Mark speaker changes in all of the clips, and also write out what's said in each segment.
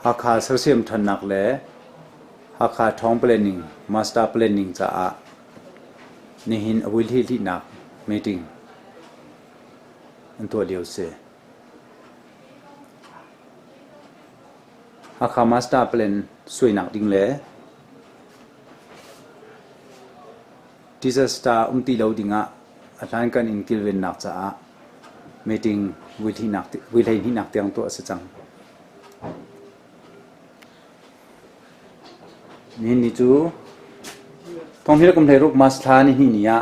Speaker 1: หากขาเสียมทันนักเลยหากขาท้อง planning master planning จะนี่หินอวิลที่นัก meeting อันตัวเดียวเสียหากขา master plan สวยหนักดิ่งเลย disaster ตีเราดิ่งอาจารย์กันอินกิลเวนนักจะmeeting วิลที่นักเตียงตัวสัจจังนี่จูท้องที่เรากำลังรูปมาสถานีนี่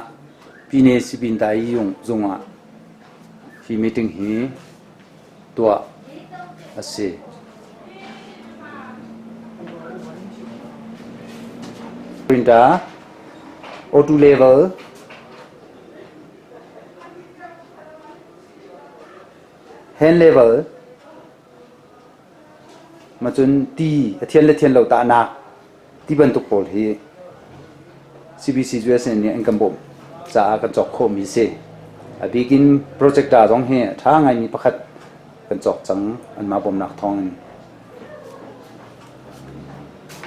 Speaker 1: ปีนี้สิบินได้ยงที่มีติ้งฮีตัวอาศัยปรินตา O2 level hand level มาจนตีเทียนเราตาหนักที่บรรทุกโพลที่ CBC จุดเส้นเนี่ยอันกันบ่มจะกันจอกโคมีเสบีกินโปรเจกต์ดาต้องเหี้ยถ้าไงมีประคัดกันจอกจังอันมาบ่มหนักทอง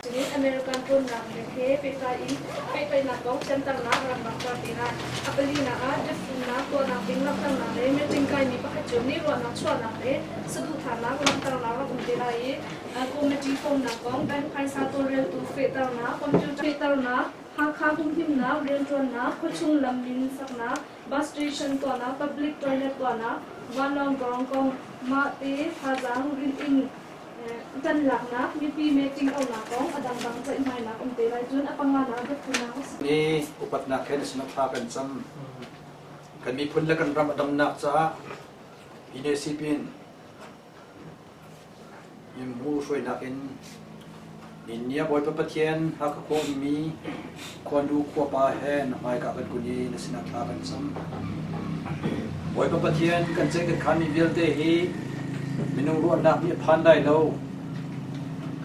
Speaker 2: ทีนี้อเมริกันคนนักเทไปไปนักต้องเส้นตั้งนักรับนักปฏิบัติอัปลีนักเด็กนักตัวนักบินนักตั้งนักเลยไม่จริงใจมีประคัดจุดนี้รวมนักช่วยนักเลยสุดท้ายนักตั้งนักรับคนเดียวคอมมิชชั่นนักต้องเป็นใครสาตัวเรียนตัวเฟต้านักคอมพิวเตอร์เฟต้านักหากข้าคุ้มพิมนักเรียนจนนักข้อชุ่มลำมินสักนักบัสสเตชันตัวนักพับลิกทอยเลทตัวนักวันนองกองกองมาเตะฮาจังรินอินกันหลักนักมีปีเมจิงเอาหนักกองอดังบังใจไม่นักเตะไรจุนอปังงานนักเด็กคุณนัก
Speaker 3: นี่อุปนักแค่ในสนับพากันซ้ำกันมีพุ่นและกันรำอดำนักจ้าอินเดซิปินยังมูช่วยนักอินเนี้ยบอยประเทียนหากโคมีควรดูขั้วปลาแห้งไม่กับกันกุนีในสนับพากันซ้ำบอยประเทียนกันเจกันขันมีเวลเตหีมีนุ่งร้อนนักมีพันได้แล้ว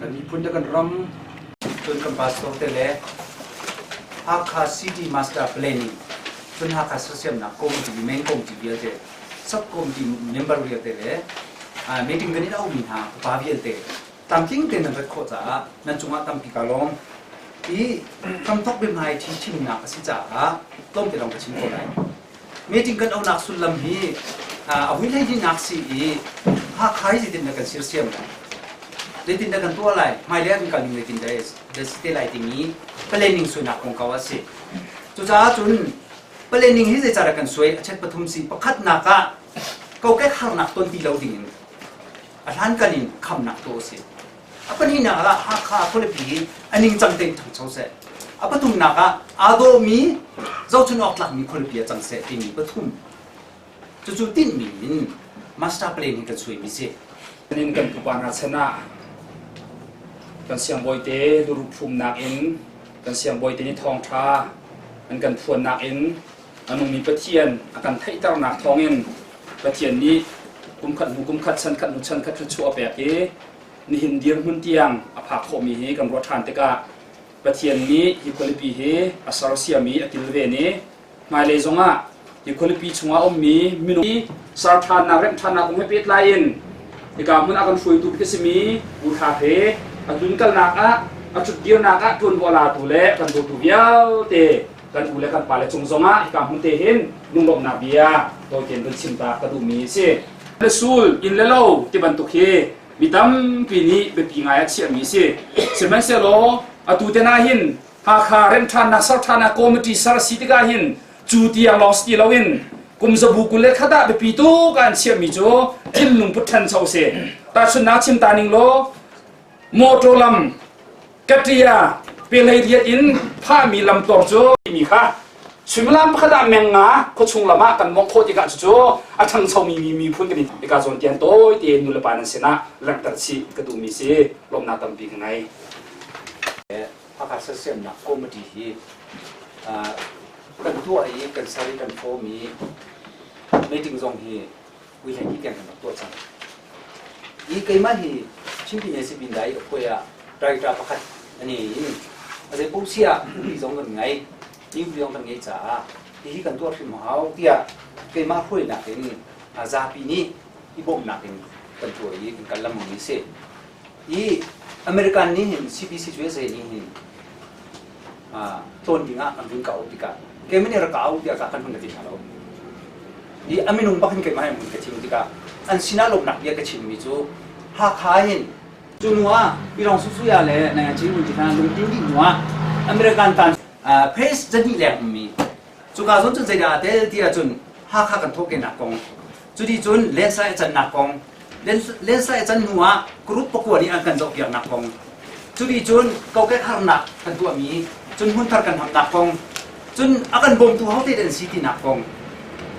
Speaker 3: กันมีพุ่นและกันรำจนกันบาสโตเตเลหากขาซิตี้มาสเตอร์เพลนิ่งจนหากขาเสียมนักคอมที่เมนคอมที่เวลเตซับคอมที่เมมเบอร์เวลเตเลมีติ้งกันนี่เรามีหาบาเวลเตตามทิ้งเต็นนั่นเป็นข้อจ้านั่นจุงอาตามพิการลงที่คำทบเป็นไงที่ชิมนักสิจ้าต้มไปลองไปชิมคนไหนมีติ้งกันเอานักสุดลำฮีเอาวิธีนักสิหากใครจะติดนักกันเสียมกันได้ติดนักกันตัวอะไรไม่เลี้ยงกันลิงได้ติดได้เดสเตลัยที่นี้เพลนิ่งสวยนักของเขาสิจุจ้าจุนเพลนิ่งที่จะจาระกันสวยเช่นปฐุมสีประคัดนักเขาแค่ข้าวนักต้นตีเราดิ่งอาจารย์กันนี่คำนักตัวสิอัปนี้นักละหากข้าคนละปีอันนี้จังเต็งทั้งเช้าเสร็จอัปทุมนักอาโดมีเจ้าชุนออกหลักมีคนละปีจังเสร็จที่นี่ปฐุมจู่ๆติดมีมาสเตอร์เพลงกันสวยมิเซ่
Speaker 4: นี่กันปุบานาชนะกันเสียงบอยเตดูรูปภูมินักอินกันเสียงบอยเตนี่ทองทามันกันทวนนักอินอันนู้นมีประเทียนกันไทยตระหนักทองอินประเทียนนี้กุมขัดชันขัดนุชันขัดชัวแบบนี่หินเดียงหุ่นเตียงอภาโคมีเฮกันรถทานเตกะประเทียนนี้ฮิคุลิปีเฮอัสรเซียมีอติลเวนี้มาเลยจงฮิคุลิปีชงอาอมมีมินุสารทานนักเรมทานนักอุเมปิดไลน์อีกามันอากันช่วยตุบกิสมีอุทาเพอดุนกันนักจุดเดียวนักตุนวลาตุเล่กันตุเบียวเตกันอุเล่กันปาเลจงจงอีกามันเตเห็นลุงลบนาเบียตัวเขียนเป็นชิมตากระดูมีเสเลสูลอินเลโลที่บรรทุกเฮมีตั้มปีนี้เป็นปีงายเชียมีเสเซมันเซโลอตุเตนาหินหาคาเรนทานนักสัตทานาโกมิติสารสิติกาหินจูเตียลอสติลาวินกุมจะบุกุเล็กขดาเป็นปีตูกันเชียมีโจทิลลุงพุทธันชาวเสตาชนะชิมตานิงโลโมโตลัมกัตยาเปเลยเดียอินผ้ามีลำตัวโจมีค่ะชิมลำขดาเมงงาเขาชงละมากันมองโคติกาโจอาชังชาวมีพุ่นกันอีกาโซนเตียนโตเตียนนุลปานันเสนาหลังตัดชีกระดูมีเสลมนาตัมปีข้างใน
Speaker 3: อากาศเสียมนักคอมดีกันตัวไอ้กันสารีกันโฟมีไม่ถึงทรงฮีวิธีที่แก่งกันตัวจังอีกไอ้มาฮีชิมพิเนสิบินได้ก็ยไตรตราประคัดอันนี้อาจจะปุ๊บเสียที่ทรงกันไงยิ่งเรื่องกันไงจ้าที่กันตัวที่มหาเตียไอ้มาคุยนักเองอาซาปีนี้ที่บ่มนักเองกันตัวอีกกันละมึงนี่เส
Speaker 1: อีอเมริกันนี่เห็น CBC ช่วยเสียนี่เห็นต้นดิ่งอันรุ่นเก่าดีกันเกมนี้เราเก่าเดียวกันมันก็ติดเราอีอเมริกันบักเกมให้มันก็ชิมดีกันอันสินาลงหนักเดียวก็ชิมมิจูหาขายเห็นจุนว่าพี่รองสู้ๆอย่าเลยในชีวิตที่ทางลุงดิ้งดิ้งว่าอเมริกันตันเพสจะนี่แหละมีจุกาจนจนใจดาเตลที่จนหาขากันทุกข์หนักกงจุดที่จนเลนส์ไซจะหนักกงเลนส์ไซจะหัวกรุ๊ปประกวดนี่อันกันจะเกี่ยวหนักกงจุดที่จนเกาแก่ขนาดกันตัวมีจนหุ่นทัดกันทำหนักกงจนอาการบ่มตัวเขาที่เด่นสีที่หนักกง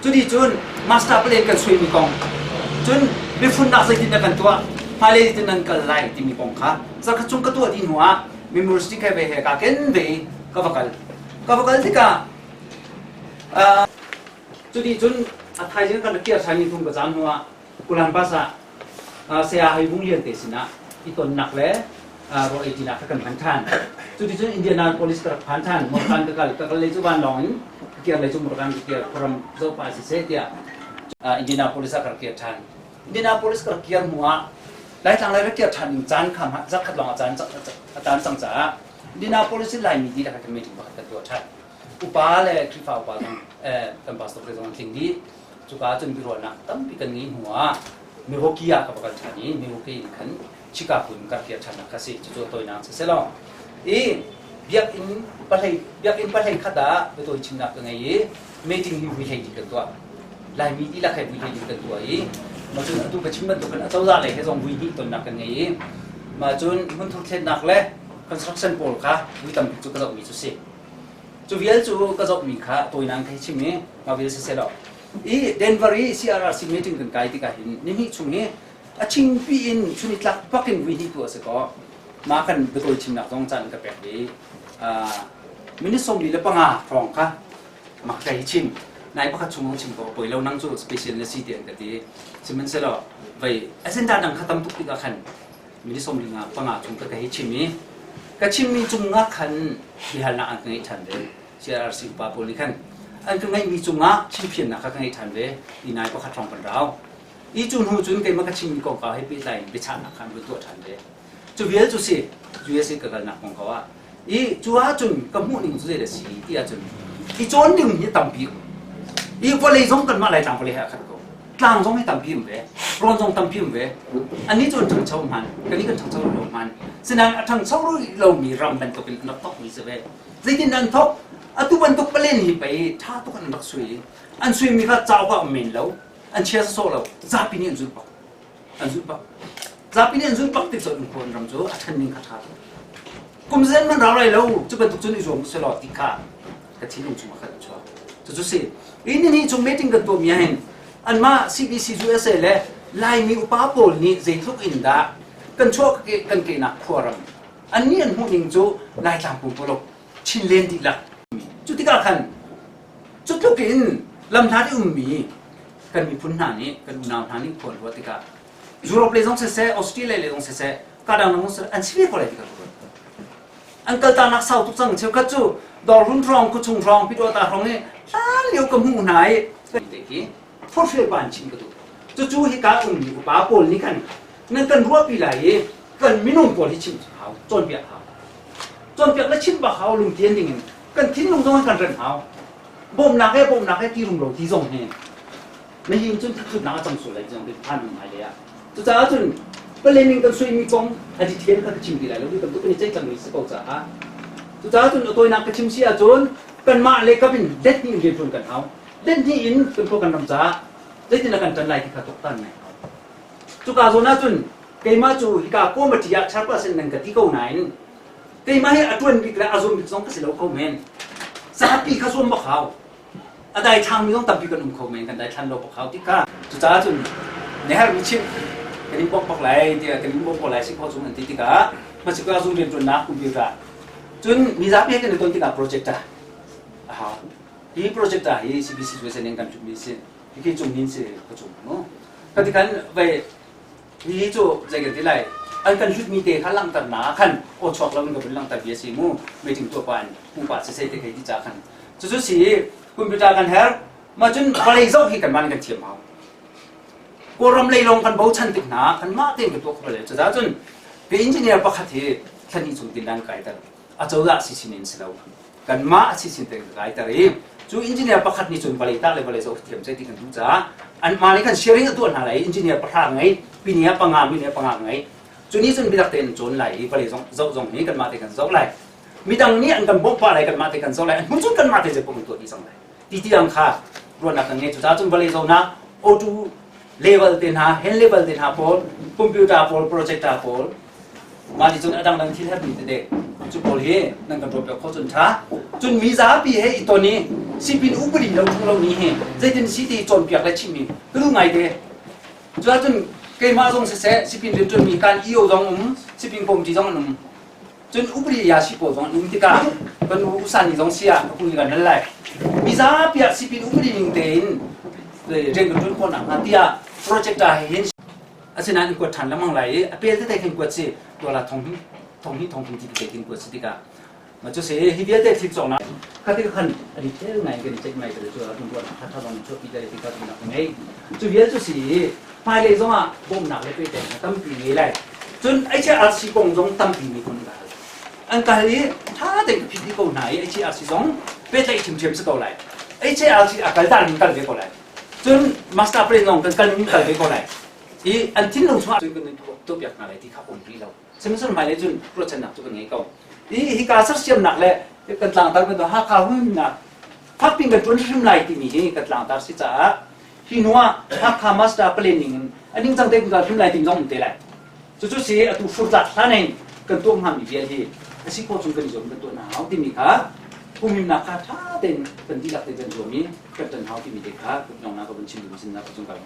Speaker 1: จุดที่จนมาสเตอร์เพลย์กันสวยมีกงจนมีฝุ่นหนักใส่ที่นั่นกันตัวพาเลยที่นั่นกันไล่ที่มีกงค่ะสักช่วงก็ตัวดินหัวมีมูสติกให้ไปเหตุการณ์เกินไปก็ฟังกันที่กาจุดที่จนไทยจึงกันเกี่ยวกับทุ่งกระจายหัวกุลันภาษาเสียหายบุญเลี้ยงเตสินะอีตนหนักเลยรอยจีนักกันพันธานจุดที่จนอินเดียนาโพลิสกับพันธานมรกันกับเลยจุบันลอยเกี่ยวเลยจุมรกันเกี่ยวพรมโซปาสิเสียอินเดียนาโพลิสกับเกี่ยวทันอินเดียนาโพลิสกับเกี่ยวหัวหลายทางหลายเกี่ยวทันจานคำจักขัดลองอาจารย์สังสารอินเดียนาโพลิสหลายมีดีนะครับจะไม่ถึงบักตัวทันอุปาเลยคลิปอุปาตั้งปัสตว์ประจำสิ่งนี้จุกาจนบิโรนักตั้งปีกันงี้หัวมีโฮกี้กับกันชานี้มีโฮกี้ขันชิคาคุณกับเกียรติชนะกสิจุดตัวนั้นเสร็จแล้วอีเบียกอินปัจจัยขัดดาเป็นตัวชิมนักยังไงไม่จริงที่วิธีดีกันตัวลายมีที่ละใครวิธีดีกันตัวอีมาจนตัวกระชิมมันตัวกันเจ้าอะไรให้ส่งวิธีตัวนักยังไงมาจนมันทุกเส้นนักเลย construction pole ค่ะวิธีทำจุดกระจกมีจุดเสียจุดเวียนจุดกระจกมีค่ะตัวนั้นใครชิมเนี่ยมาเวียนเสร็จแล้วอีเดนเวอรี่ CRRC meeting กันไกลที่กันเห็นนี่ช่วงนี้ชิงปีนช่วงนี้หลักปักกันวิธีตัวเสก็มากันเป็นตัวชิมนักต้องจันกับแบบนี้มินิสมดีและปังอาฟองค่ะมักใจชิมนายพักช่วงชิมก็ป่วยเรานั่งจู่ specialist เดียนกันที่ชิมมันเสร็จแล้วไปเอเซนดาดังขัดตั้มทุกที่กัน มินิสมดีงาปังอาช่วงก็ให้ชิมนี้ก็ชิมมีจุงงักขันที่หันหน้าอันนี้ทันเลย CRRC ปาโพลิขันอันก็ไม่มีจุงงักชิมเพียงนักขันให้ทันเลยอีนายพักช่วงกันเราอีจุนหูจุนเกมันก็ชิมกองเขาให้ไปไล่ไปชานักขันไปตัวทันเลยจุเวียจุสิจุเวียสิก็กันนักของเขาว่าอีจูอาจุนก็มุ่งหนึ่งจุดเดียวสิที่อาจุนอีจนหนึ่งยี่ตั้มพิมอีพอเลยส่งกันมาหลายต่างพอเลยฮะครับก็ต่างส่งให้ตั้มพิมเว้ร้อนส่งตั้มพิมเว้อันนี้จนถึงเช้ามันกันนี้ก็ถึงเช้าลงมันฉะนั้นทั้งเช้าเรามีรำเป็นตัวเป็นนักตกมีเสวยในที่นั้นทบอัตุบันตุกเปลี่ยนไปท่าตุกันนักสวยอันสวยมีก็เจ้าก็เมนแล้วอันเชียร์โซ่แล้วจับปีนี้อันจุดปักจับปีนี้อันจุดปักติดส่วนคนรำจูอันนี้ก็ท่ากุมเส้นมันเราอะไรแล้วจะเป็นตุกจุนอีกส่วนมุสลิมติกาก็ที่นุ่งจุมาขัดชัวจุดสิอินนี่จุ่มเมติงกันตัวมีเห็นอันมา CBC จูเอสเล่ลายมีอุปาโพลนี่เจทุกอินดากันชัวกันเกนักขวรำอันนี้อันหูนิงจูลายตามปุ่มโพลชินเลนติละจุดที่กันขันจุดทุกอินลำธารที่มีกันมีพุนหานี้กันอุณหภูมิคนวัติกายุโรปเลยต้องเสออสเตรเลียเลยต้องเสการดังนั้นอันชีวิตคนเลยที่กันอันก็ตานักสาวทุกสังเชียวกัจจุดอลรุ่นรองกุชุงรองพิโรตารองเนี่ยล้านเลี้ยวกับหูไหนเด็กที่ฟอร์เฟย์บานชิมกันตัวจู่ๆฮิการมีอุปาโพลนี่กันนั่นกันรัวปีไหลกันมินุ่มโพลที่ชิมเขาจนเปียกเขาแล้วชิมบะเขาลุงเทียนดิ่งกันทิ้งลุงต้องกันเรนเขาบ่มนักให้ที่ลุงเราที่ส่งเห็นไม่ยิงจนที่สุดนักจังสุดเลยจังเป็นพันหมายเลยอ่ะจุดจ้าจนก็เลยมีกันสวยมีกองอดีตเทียนกันชิมกี่ไรแล้วมีกันทุกคนใจจังเลยสิบอกจ้าจุดจ้าจนตัวนักชิมเสียจนกันมาเลยก็เป็นเด็ดนี่เรียนรู้กันเอาเด็ดนี่อินเป็นพวกกันรำจ้าเด็ดนี่นักกันจันไรที่ขาดตกตันไหมจุดกาโซน่าจนเกมาจูฮิกาโกมาที่อยากชักว่าเส้นนั่งกันที่เขาไหนเกมาให้อัตวันบิกและอาซุมบิกสองก็เสียแล้วเขาเมนสาปีข้าส่วนบ่เขาอะไรทางมีต้องตัดปีกันคอมเมนต์กันได้ทันเราบอกเขาที่ก้าจุดจ้าจนเนี่ยมีชิมกันนี้บอกไหลเดียวกันนี้บอกไหลสิพอจุนอันที่ก้ามาสิก้าจุนเรียนจนนักคุณบิวต์จนมีจับให้กันในตอนที่ก้าโปรเจกต์อ่ะที่โปรเจกต์อ่ะที่ CBC ช่วยเสนอกันจุดนี้สิที่จุดนี้สิก็จุดเนาะก็ที่กันไปที่จุดใจกันที่ไรอันกันชุดมีเตะขันลังตัดหนาขันโอช็อกแล้วมันก็เป็นลังตัดเบียสิมูไม่ถึงตัวปานมูปาเสียเตะใครที่จ้าขันจุดสี่คุณพิจารณากันแท้มาจนอะไรเจ้าที่กันมันกันเทียมเอากูรำเลยลงกันเบาชันติดหนากันมาเต็มกับตัวเขาเลยจะจ้าจนเก เป็นอินเจเนียร์ประคัตที่ท่านนี้จุดดินดังไกลแต่อาจจะละสิสินินสิเรากันมาสิสินแต่ไกลแต่เองจูอินเจเนียร์ประคัตนี้จุดบริษัทเลยบริษัทเทียมใจที่กันทุกจ้าอันมาในการเชียร์ตัวนั่นแหละอินเจเนียร์ประคัตไงปีนี้ปังงานปีนี้ปังงานไงจุดนี้จุดบิดาเต็นจุดไหลบริษัทจงนี้กันมาแต่กันจงไหลมีดังนี้อันกันบอกว่าอะไรกันมาแต่กันจงไหลมันจุดกันมาแต่จะปุ่มตัวที่จงไหลที่อังคารรวนนักเงี้ยจุดจ้าจุดบริษัทนะโอทูlevel เต็นหา hand level เต็นหาพอลคอมพิวเตอร์พอลโปรเจคเตอร์พอลมาที่จุดอันดังที่แทบมีแต่เด็กจุดพอลเฮนั่งกันรวมแบบเขาจนช้าจนมีซาปีเฮอีตัวนี้สิบินอุปริเราทุกเรานี้เฮใจจนสิที่จนเปียกและชิมีรู้ไงเด้จุดจนเกมาจงเสสิบินเรื่องจนมีการอีโอจงสิบินผมที่จงจนอุปริยาสิโปจงที่กาเป็นอุสันที่จงเสียคุยกันนั่นแหละมีซาปีสิบินอุปริมิงเต็นเรื่องกันจนคนหนังที่อะโปรเจกต์ได้เห็นอาจารย์กวดทันแล้วมั่งไหลเปลี่ยนที่ได้เห็นกวดสิตัวละทองที่ที่ได้เห็นกวดสิติกามันจะเสียฮิเดียได้ทิพย์สองนะข้าที่ขันอันนี้เจ้าไงกันเจ้าไงกันตัวละทองตัวข้าถ้าลองช่วยพิจารณาที่ข้าทำหนักไงจุดเดียวจุดสี่ภายในสมัยบ่มหนักเลยไปแต่ตั้มปีนี้แหละจนไอ้เจ้าอาชีพกงจงตั้มปีนี้คนละอันการนี้ถ้าเด็กพิธีกรไหนไอ้เจ้าอาชีพจงเป็นใจชิมชิมสักตัวไหนไอ้เจ้าอาชีพอาการต่างกันเดียวกันเลยจนมาสเตอร์เพลนลงกันนี่กันไปก่อนเลยอีอันที่ลงสมาจนกันตัวเปียกอะไรที่ข้าผมพี่เราซึ่งส่วนหมายเลยจนโปรเจกต์หนักตัวนี้ก็อีฮิการสักเสียมหนักเลยกันต่างตาเป็นตัวห้าข้าวหุ่นหนักพักปิ้งกันจนชิมไหลที่มีกันต่างตาสิจ้าฮินัวห้าข้ามาสเตอร์เพลนนิ่งอันนี้จังเด็กกันชิมไหลที่น้องเตะเลยจู่ๆสิตัวฟุตจัดท่านเองกันตัวมันมีเบียร์ที่สิโคจนกันจนกันตัวหนาวที่มีค่ะผู้มีนักข่าท่าเต็นเป็นที่หลักเต็นจนรวมนี้กับจนเท้าที่มีเด็กค่ะคุณน้องนักก็เป็นชิมดูสินะคุณจงกัน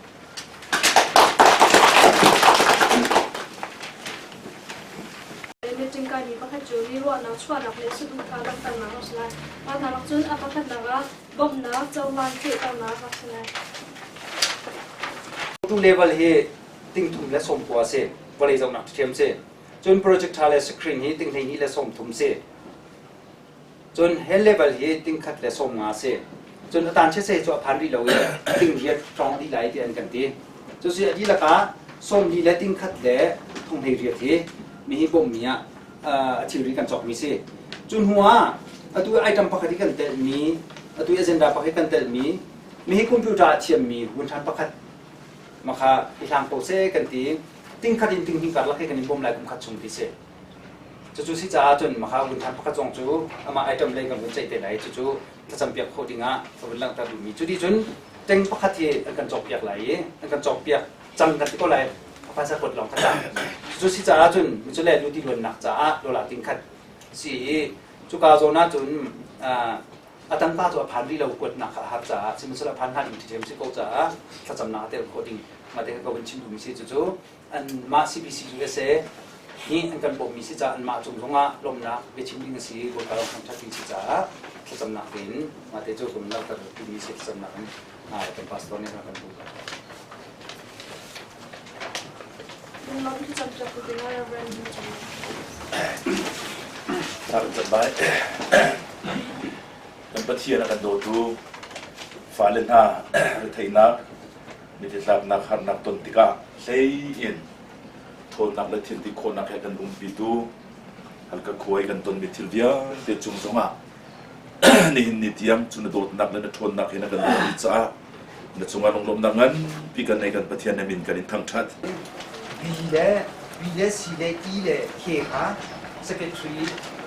Speaker 2: เมจิงการนี้ประคัตจูนี่ว่านักช่วยนักเลี้ยงสุดท้ายต่างๆนักสลายมาทำจุนประคัตนักบ่มนักเจ้าวันเกี่ยวกับนักสลาย
Speaker 1: ทุกเลเวลเฮติ้งทุ่มและส่งตัวเสบริษัทนักเทียมเสจนโปรเจกต์ทาเลสกรีนเฮติ้งที่นี้และส่งทุ่มเสจนเฮเลเวลเฮติ้งขัดและส่งงาเสจนตานเชสเซจพันธุ์เราติ้งเฮียตรองที่ไหลที่อันกันทีจนเสียดีละก้าส่งดีและติ้งขัดและทุ่งเฮียทีมีบ่มมีชิริกันจอกมีเสจนหัวตัวไอทำพักที่กันเตมีตัวเอเจนดาพักที่กันเตมีคอมพิวเตอร์เทียมมีหุ่นทันพักมาค่ะอีทางโปรเซกันทีติ้งขัดติ้งกัดละแค่กันบ่มไล่กุมขัดชงที่เสจู่ๆสิจ้าจนมาค่ะหุ่นทันพักจงจู่อามาไอทำเลยกันหุ่นใจเตะไหลจู่ๆถ้าจำเปียกโคดิ้งก็เป็นเรื่องตาดูมีจุดที่จนเต็งพักที่กันจอกเปียกไหลกันจอกเปียกจำกันที่ก็ไหลภาษากดลองขนาดจุดที่จ้าจนมันจะเล่นดูที่ล้วนหนักจ้าโดนหลักติ้งขัดสิจุกาโซน่าจนอาตังป้าตัวพันที่เรากดหนักหักจ้าซึ่งมันสลับพันหันอีกที่เทมซิโกจ้าถ้าจำหนักเตะโคดิ้งมาเตะก็เป็นชิมดูมีสิจู่ๆอันมาCBC USAนี่อันกันบ่มีสิจ้าอันมาจุ่มลงลมนักไปชิมดิ้งสิบนการทำชัดดิ้งสิจ้าถ้าจำหนักเป็นมาเตะจู่ผมเราแต่ดูมีสิจำหนักเป็นพาสต้าเนี่ยกันดู
Speaker 2: น้องที่จำจะพูดถึงอะไรบ้าง
Speaker 5: ครับสบายกันปัจจัยนักโดดูฟ้าเลน่าไทยนักมีที่ทราบนักหันนักต้นติกาเซยินโทนนักและทินที่คนนักให้กันปิดูฮัลก็คุยกันต้นมิทิลเวียเดจุงสมานี่นิติยมจุนโดดนักและโทนนักให้นักกันดิจ้าในจุงอารมณ์ลมดังนั้นพี่กันในกันปัจจัยในมินกันทั้งชัด
Speaker 1: วีเลสีเลอีเลเคค่ะสเกตทรี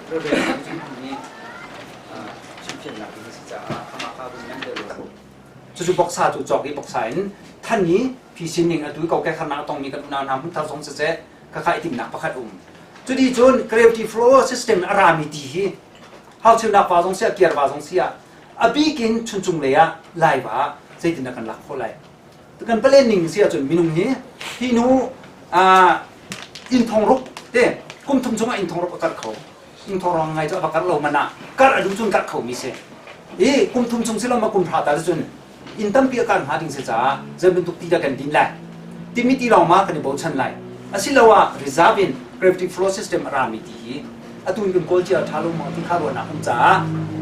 Speaker 1: เรื่องจุดนี้ชิมเพียงหลักที่สิจ้าขมาข้าวเป็นยังเดิมจู่ๆบอกซาจู่จอกนี้บอกสายท่านนี้พี่ชินเองตัวเขาแก่ขนาดต้องมีกันนานๆพุ่งทางสองเสร็จก็ขายติ่มหนักประคัดจุดที่จน gravity flow system อารามีดีเขาเชื่อนักว่าสงเสียเกียร์ว่าสงเสียอบีกินชุนเลยอะไล่ว่าใจตินักกันหลักเขาไล่แต่กันเปลี่ยนหนึ่งเสียจนมีนุ่งนี้พี่นู้อินทองรุกเด้กุมทุ่มจงอินทองรุกกัดเขาอินทองรองไงจะประกันเรามันนะกัดอดุจนกัดเขามีเสียกุมทุ่มจงเสียเรามากุมพระตาจนอินตั้มเปียกันหาดิ่งเสียจ้าจะเป็นตุกตีดักันดินแหละที่มีที่เรามากันในบ่อชันไล่อาศัยเราว่า reserve gravity flow system รามีดีอาตุนกันโกลเจียทารุมที่ข้าวหนักจ้า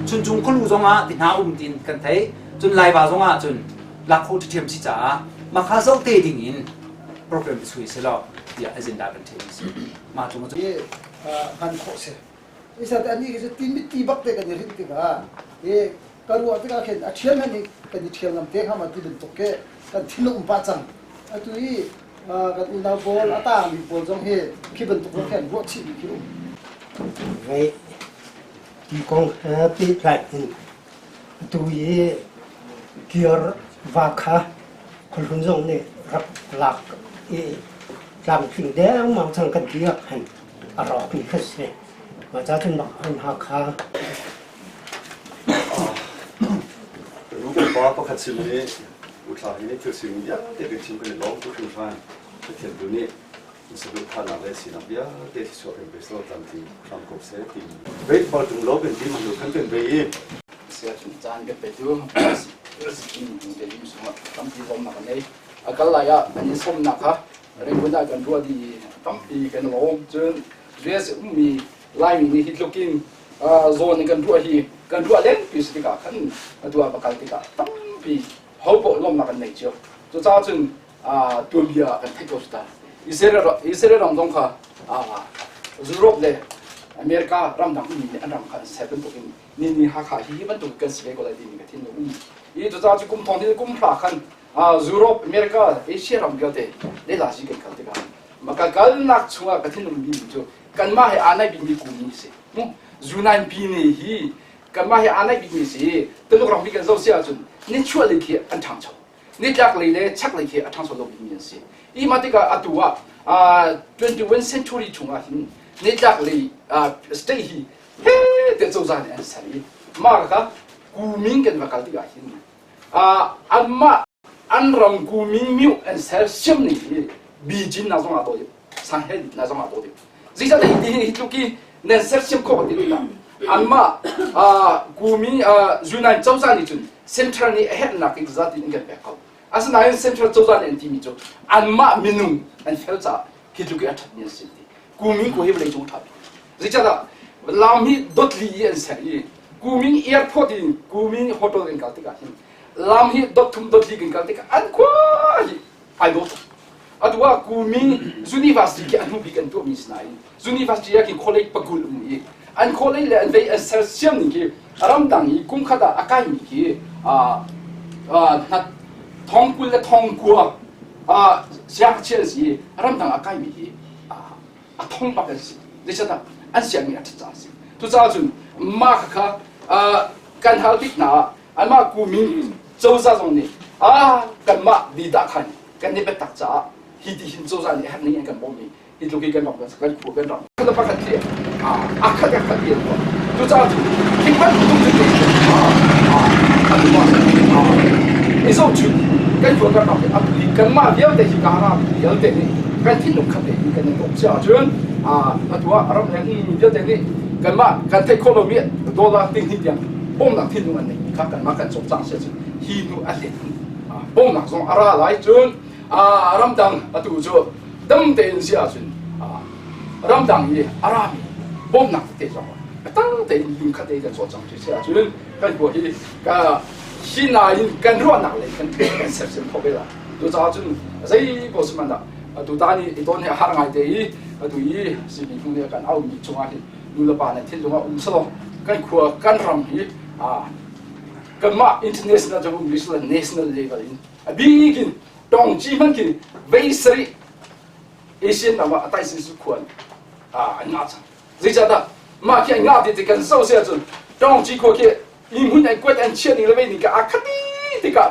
Speaker 1: จนคนรู้จงดินหาดินกันไทยจนไล่บาจงจนหลักโคตรเทียมสิจ้ามาข้าเจ้าเตดิ่งอิน
Speaker 3: program sui se lo dia agenda kan te ma tu ma
Speaker 6: ये han खो से इस आते अन्य के तीन मिट्टी बक्ते का निरित का ये करुआ ते का खेल अच्छे में नहीं कभी खेल हम देख हम अति तो के का थिलो पाचन अतु ये का इंदा बॉल आता भी बॉल जम हे किबन तो खेल वो छी kilo
Speaker 7: vậy thì con bị lại tụi kia và khá con hướng dẫn này rất lạc làm chuyện đấy mà thằng cái kia hành ở đó thì hết rồi mà cha thân nó hành hạ khá
Speaker 8: 如果把不看起来，我查你就是呀，这个情况老不平凡，这天都呢，你是不是看那个是那边，这是说很别说当地上国际的，为保证老百姓们有看见为。
Speaker 4: sia chun chan ke pe tu skin de lim suma tam ti lom na nei akal la ya ani som na kha re ko da kan ru di tam pi kan lo chun res mi lai mi ni hit lokin zone kan ru hi kan ru len pi sti ka kan tu ba kal ti ka tam pi ho po lom na kan nei chu chu cha chun tu bia kan thai ko sta isere rong dong kha Europe le America ram dang ni an ram kan seven to ni ha kha hi ban tu kan se ko la din ka tin no i to cha chu kum thong ni kum phra khan Europe America Asia ram ga te le la ji kan te ka ma ka kal nak chunga ka tin no mi chu kan ma he anai bi ni ku ni se no zunan bi ni hi kan ma he anai bi ni se te no ram bi kan zo sia chu ni chua le ki an thang chau ni jak le le chak le ki an thang so lo bi ni se i ma te ka atua 21 century chunga hin ni jak le stay hi he te zo za ne sari ma ka ku min kan bakal ti ga hin amma an ram ku min miu an sar sim ni bi jin na zo ma do san he na zo ma do de zisa de hi tu ki ne sar sim ko de ta amma ku min junai zo za ni chun central ni he na ki za ti nge ba ka asa na central zo za ni ti mi jo amma minung an fel za ki ju ki at ni si ku min ko he le jo ta zisa da Lami dot li yen sari kuming airport in kuming hotel in kaltika Lami dot tum dot li in kaltika an kwa ai do adwa kuming university ki anu bi kan to mi snai university ya ki college pagul mu an college le an ve assertion ni ki aram dang yi kum khada akai mi ki na thong kul le thong kwa sia chen si aram dang akai mi ki thong ba ka si desata an siang ni at cha si tu cha chun ma kha kan hal dik na an ma ku min zo za zong ni kan ma di da khan kan ni bet tak cha hi di hin zo za ni han ni kan bo mi hi lu ki kan rom kan ku kan rom ka pa khat ti kha ka kha ti tu cha chun ki pan tu tu ti an ma ni zo chu kan ku kan rom kan ma viao de hi ka ra viao de ni kan tin lu kha de kan ni rom cha chun atua aram yang ini dia tadi kan mak kan ekonomi dolar tinggi yang bom nak tin dengan ni kan makan sopang saja hinu alit bom nak song arah lai jun aram dang atu jo dam ten sia jun aram dang ni arah bom nak te jong tang te lim kha te kan so jang sia jun kan bo hi ka hina in kan ro nak le kan perception pobela tu za jun sai bos man da tu tani idon he har ngai te adu yi si bi ku ne kan au mi chunga hi lu la ba na thil lunga salo kan khua kan ram hi kan ma international jo english la national level in bigin dong ji man ki very sari asian na ma tai sin su khuan nga cha zai cha da ma ki nga de kan so sia chu dong ji ko ke in hun ai kwat an chen ni le ni ka akati ti ka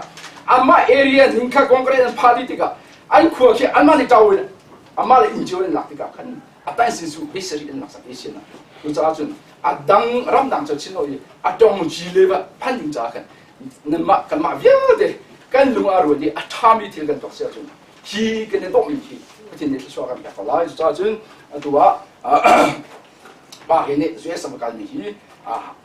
Speaker 4: amma area ni ka concrete and party ti ka ai khua ki an ma ni taw amal enjoy nak tika kan atai sisu history in nak sakisi na tu cha chun adang ram dang cho chin oi adong ji le ba pan ding cha kan nan ma kan ma via de kan lu aro di atami til kan tok sia chun hi kan ne dok mi hi tin ne so kan ka la cha chun atua ba he ne zue sam kan ni hi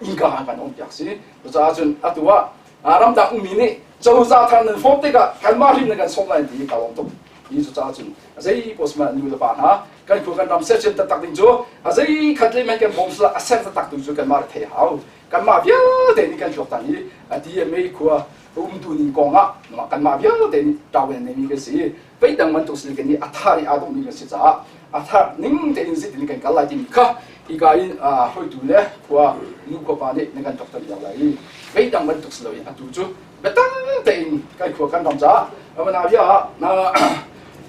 Speaker 4: inga kan on yak si tu cha chun atua ram dang mi ne zo za than ne fo te ka kan ma rin ne kan som lai di ka long tok yi chu cha chun azai posma nu la ba ha kan ko kan ram session ta tak ding jo azai khatle men kan bom sla asset ta tak tu jo kan mar the hau kan ma via te ni kan chok ta ni a di me ko tu ni konga kan ma bia te ni tawen ne mi ke si pe dang man tu sli ke ni athari adom ni ke si cha athar ning te ni sit ni kan kala ti kha i ga in hoi tu le kwa lu ko pa ni kan tok tok ya lai pe dang man tu sli atu chu betang te ni kai ko kan dom cha amana bia na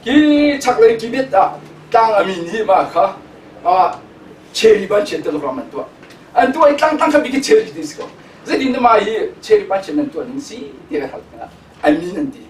Speaker 4: ki chak le ki bit da tang ami ni ma kha cherry ban chen te lo man tu an tu ai tang ka bi ki cherry dis ko jadi nama ini ceri macam nanti orang si dia hal amin nanti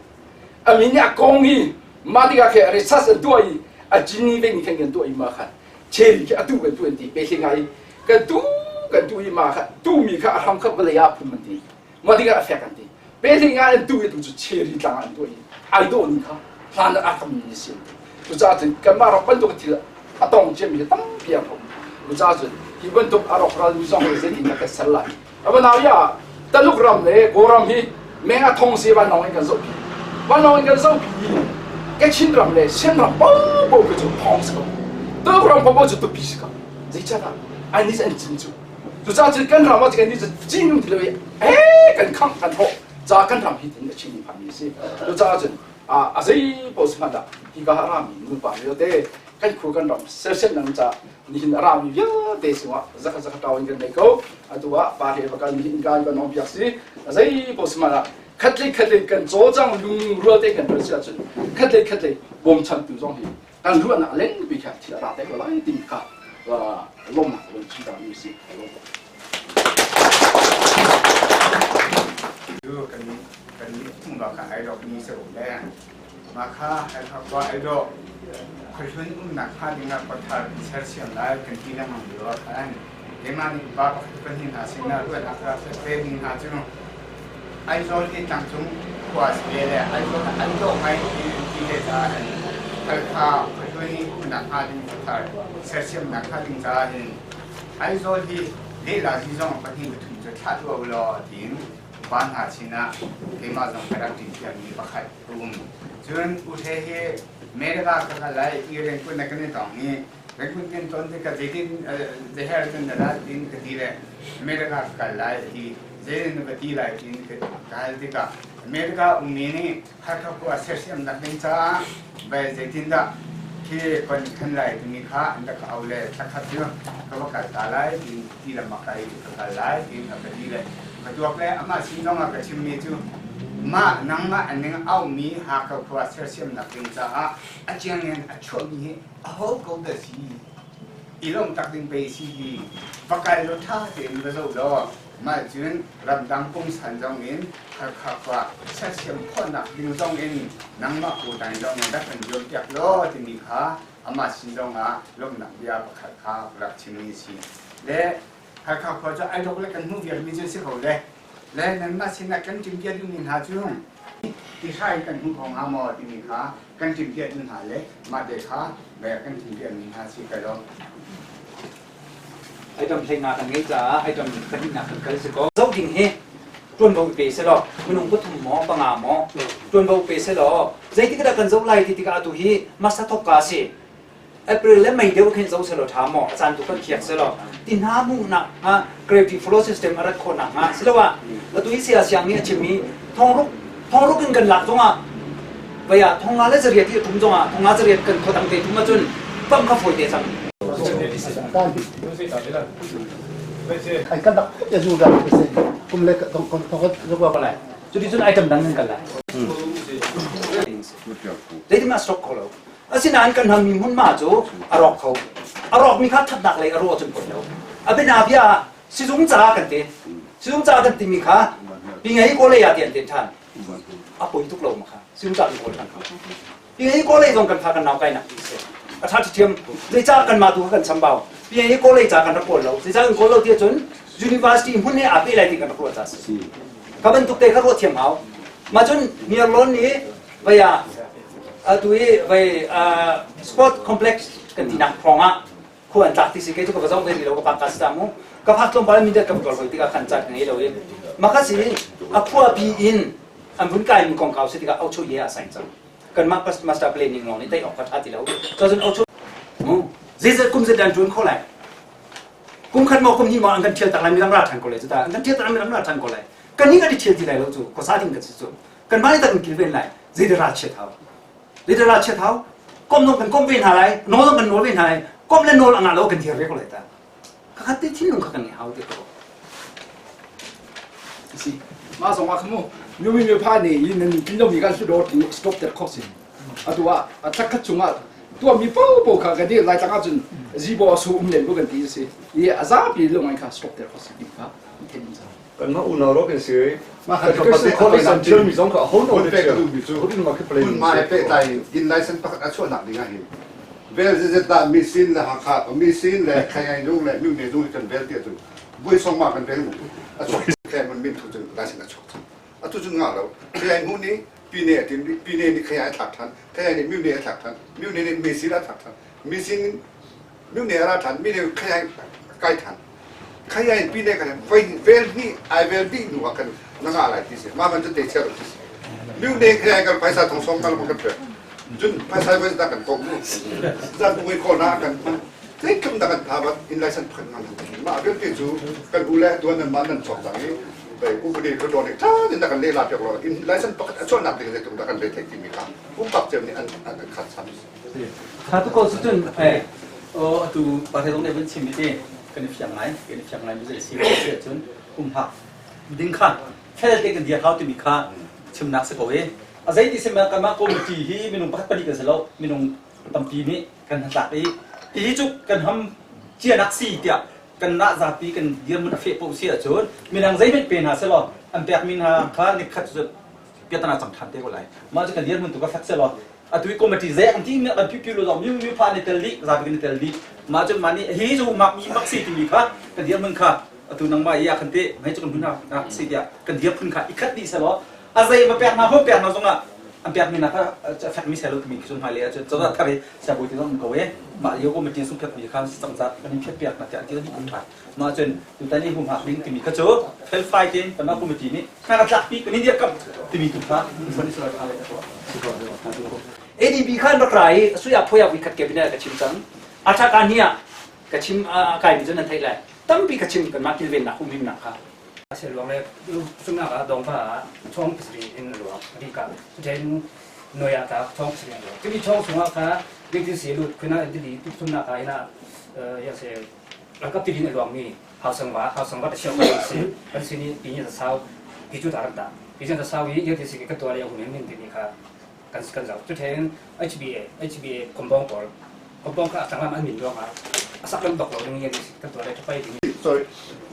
Speaker 4: amin ya kongi mati kakek resas itu ai ajini beni kan itu ai makan ceri ke atu kan tu nanti besing ai kan tu ai makan tu mi ka aram ka belaya pun nanti mati kakek efek nanti besing ai tu itu ceri tangan tu ai do ni ka plan akam ni sin tu jadi kamar bentuk kecil atau macam ni tam biar pun tu jadi bentuk arok ral misong jadi nak kesalah apa namanya? Teluk ram le, goram hi, menga thong si ban nong kan zopi, ban nong kan zopi, kecin ram le, sen ram bobo ke tu thong siko, teluk ram bobo tu tupi siko, jadi apa? Ani sen jinju, tu jadi kan ram macam ni jinju tu le, kan kang kan ho, jadi kan ram hi tin de cini pami si, tu jadi azai bos mana, hingga ram ni lupa yo te, kan ku kan ram sesen nang jadi ni ram ya te semua, zakat tahun kan mereka. Atua pahit bakal mihingkan kan objek si, saya bos mana katle kan zojang lung ruat kan bersiap je, katle bom chan tu zong hi, kan ruat nak leng bikat tidak rata kalau ini tingkah, wah lom lom cinta misi.
Speaker 9: Itu kan mungkin aidok ni sebenarnya, maka aidok kerjaan nak dengan perthar sersian lain kan tidak membuatkan. Emang bapak penting hasilnya tu adalah penting hasilnya. Aizol di tanggung kuas bela, aizol main di desa ini. Kalau kerjaan nak hadin perthar, sersian nak hadin jahin. Aizol di lelaki jom penting betul betul satu awal din, ban hasilnya kemazon karakter yang dipakai. Jangan usaha mereka kalau iring pun nak kena tangi. Rekun kan tuan kita jadi zahir kan adalah din kediri mereka kalau di zahir kediri din kalau kita mereka umini harga kuat sersiam nak minta baik jadi dah ke kan lain ini kah anda kau le cakap tu kalau kata lain din tidak makai kata lain din kediri kedua pula amat sinong agak cumi tu ma nang ma aning au mi harga kuat sersiam nak minta ajian yang acumi oh kau dah si, ilmu takding besi pakai lotah dengan betul dah, macam ramdang pun sanjungin, kakak sesiam pun nak dingjungin, nang mak udang jungin dah penjual tiap lo timika, amat sinjung lom nak dia kakak berak cini si, le kakak kerja ada boleh kan mu biar misal si kau le nang masih nak kan timpian tu min hajung. Disai kan hong amo ini kah kan timpian ini hale, madeka bayar kan timpian ini hasil kalau.
Speaker 1: Item play nak angin jah, item kadi nak kerja seko. Zau ding he, tuan bau pese lo, menung pun mo, pengamo, tuan bau pese lo. Jadi kita kan zau lai tiga atu he, masa top kasi. April le mai deu kan zau selo thamo, san tu kan kiak selo. Tinamu nak gravity flow system arat ko nak selo wa. Atu isi asyang ni cimi, thong ruk kan lak zonga. Baya thong ala zeriat dia tum zonga, thong ala zeriat kan khotang te tum macun pam ka foi te sang.
Speaker 6: Kan kan tak ya sudah pesen. Kumle tong apa lah.
Speaker 1: Jadi tu item dangan kan lah. Jadi mas stok kalau. Asyik kan kami mun maju arok kau. Arok mi kat tak lagi arok jemput lo. Abis nabiya si jung zah kan ti mi kah. Bingai kau le ya tian tan. Apa itu kalau maka si jung zah kau tan. Bingai kau le jong kan pakai nau kai nak. Atas tiam, dia kan madu kan sambau. Biar kau le jangan repot lo. Dia kau lo dia cun university pun ni apa lagi kan repot tas. Kapan tu teka repot tiam mau. Macam ni lon ni, bayar, tu bayar sport complex kan tidak pronga. Kau antak ti sikit tu kau jauh dari lo kau pakas tamu. Kau hak lom balam minta kau kalau tiga kancak ni lo. Makasih, aku apiin, ampun kai mukong kau setika auto ye asing jang. Kan mak pas master planning lo ni tay okat hati lo. Jadi auto, zizat kum zedan jual kolai. Kum kan mau kum ni mau angkat tiada tak lami ram ratan kolai. Zita angkat tiada tak lami ram ratan kolai.
Speaker 10: กันนี่ก็ได้เชียร์ที่ไหนเราจู่ก็สาธิตกันจู่กันไม่ได้ตั้งกินเป็นไรเจตราเชียร์เท้าเจตราเชียร์เท้าก้มลงกันก้มเป็นอะไรโน้ตกันโน้ตเป็นอะไรก้มเล่นโน้ตอ่างเรากันเทียร์เรียกอะไรแต่ก็ขัดที่ที่ลงกันเนี่ยเอาเด็กก็
Speaker 9: สิมาส่งมาขโมยมีพานี่ยินนี่กินเรามีการสุดโต่สต็อปเด็กข้อสิอะตัวชักขัดจุงตัวมีเป้ากันที่ไล่ตั้งจนจีบอสูงเลยพวกกันที่สิยี่อาซาปีลงไอ้ข้าสต็อปเด็กข้อสิครับ
Speaker 8: กันมาอุณหภูมิเป็นสิ่ง
Speaker 6: มาขัดกับประเทศคนสัญชาติมีสองก็หุ่นเป็ดกระดูกมีส่วนหุ่นมาคือเปลี่ยน
Speaker 8: คุณมาเป็ดใจกินไลเซนส์ประกาศช่วงหนักดีง่ายเวลจะตัดมีซินและหักขามีซินและใครยังยุ่งและยุ่งเนี่ยยุ่งกันเวลเดียวจุดบุยส่งมากันเวลหมู่ช่วงแค่มันมีทุกจุดไลเซนส์ช่วงทุกจุดงานเราใครหมู่นี้ปีนี้นี่ใครถักทันใครนี่มิวเนี่ยถักทันมิวเนี่ยมีซินละถักทันมีซินมิวเนี่ยละทันมิวเนี่ยใครใกล้ทันใครยังปีนี้กันเวลนี่ไอเวลนี่หนูกันนั่งอะไรที่สิมามันจะเตะเชือกที่สิมิวเนี่ยใครกันภาษาทองสองกันมันกันเถอะจนภาษาภาษากันกงจะดูไม่คนหน้ากันมันเฮ้ยคำดังกันถามว่าอินไลเซนพันมันมาเรื่องที่จูกันดูแลตัวนั้นมันนั่นสองอย่างนี้ไปอุบัติเหตุโดนอีกท่านี่นักการเลี้ยงลาบจากเราอินไลเซนประกาศช่วงนับถึงจะถึงนักการเลี้ยงเทคนิคมีการผู้ปรับเจอเนี่ยอันขัดซ้ำ
Speaker 10: ถ้าทุกคนสุดจนตูประเทศตรงนี้เป็นชิมดีกันเพียงไรไม่ใช่สิ่งที่จนหักดิ้งขันแค่เด็กกันเดียวเขาจะมีค่าชิมนักสักวันอาศัยที่สมัยกันมาโกมุตีที่มีนุ่งพักปฏิกันเสร็จแล้วมีนุ่งตั้มปีนี้กันหลักที่จุกกันทำเจียนักสีเดียกันน่าจะปีกันเยี่ยมมันเฟี้ยปุ๊บเสียจนมีนางใจเป็นหาเสร็จแล้วอันเปียกมีนาข้านี่ขัดจุดเปียตนาจังทันเท่าไรมาจะกันเยี่ยมมันตัวก็ฟักเสร็จแล้วอันที่โกมุตีเจ้าอันที่มีอันพิวๆเรามีพาในเตลิกจะเป็นเตลิกมาจนมานี่เฮ้ยจูมักมีมักสีที่มีข้ากันเยี่ยมมันข้าตัวนางมาอยากกันเตะให้จุกมันนักสีเดียกันเยี่ยมมันข้าอีกขัดดีเสร็จแล้วอาศัยมาเปียกน้ำเพิ่มเปียกน้ำตรงนั้นอันเปียกมีนะครับจะแฟกมีเซลล์ที่มีส่วนหายเลยจะทำให้เซลล์ที่ต้องมันก็เว้ยมาเยอะก็มันจะสุ่มเปียกมีข้าวสังจัดมันมีเปียกนะแต่ที่ต้องมีถ่ายมาจนอยู่ตอนนี้ผมหักลิงที่มีกระโจนเฟลไฟเต็มแต่มาผมไม่ทีนี้ถ้ากระจับปีกนี่เดียวกับที่มีคุณค่าคนที่สละอะไรตัวADB ขั้นรักสุยาพยาวิคัดเก็บเนี่ยกระชิมจังอาชาการเนี่ยกระชิมกายมีจนนั้นไทยแหละตั้งปีกระชิมกันมากินเวนนะคุ้มหิมนะครับ
Speaker 11: เชื่อว่าเลยซึ่งนักดองฟ้าช่องสิริอินหลวงดีกันเช่นหน่วยอาการช่องสิริหลวงที่มีช่องสูงอาคาเด็กที่เสียหลุดคือน่าจะดีทุกทุนอาคาน่ะอย่างเช่นแล้วก็ที่ดินหลวงมีหาสังวาจะเชื่อว่าสิ่งนี้ปีนี้จะเศร้าปีจุดอะไรต่างปีนี้จะเศร้าอย่างที่สิ่งก็ตัวอะไรอย่างหุ่นนิ่งที่นี่ค่ะกันเราจุดเช่น HBA คอมบองก็สังกัดมันมีด้วยครับสักเรื่องตกหล่นอย่างนี้ก็ตัวอะไรจะไปถึง
Speaker 8: sorry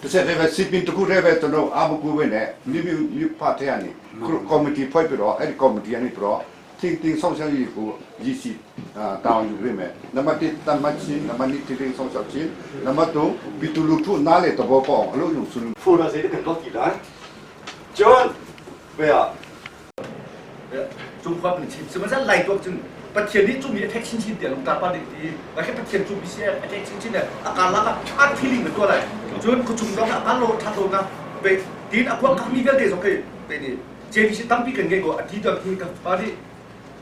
Speaker 8: จะเสร็จแล้วสิบินตุกุเรเวตโนอาบุกุเวเน่มีพาร์ทยันนี่คอมมิตี้พ่อยไปรอไอ้คอมมิตี้อันนี้ไปรอทิ้งส่งเสียงอยู่กูยี่สิบดาวอยู่เรื่อยๆน้ำมันที่ตั้งมันชิ้นน้ำมันนี่ทิ้งส่งเสียงชิ้นน้ำมันตัวบิตุลุทุน่าเลยตัวบอกอ่ะลูกอยู่สุดฟูน่าเสียกันก็กี่ล้านจอนเบีย
Speaker 9: จุ่มความเป็นชิ้นสมมติว่าไล่ตัวจึงประเทศนี้จุ่มมีแท็กชิ้นเดียวลงตาปาดิตีแล้วแค่ประเทศจุ่มมีเสียแท็กชิ้นเนี่ยอาการละก็อัดฟีลิ่งเป็นตัวอะไรจนคุณจุ่มร้องอาการโลทัดโลนะไปตีนพวกข้างนี้ก็เดี๋ยวสองคนไปนี่เจมิชิตั้มปีกันเงี้ยก็อาทิตย์เดียวที่กับปาดิ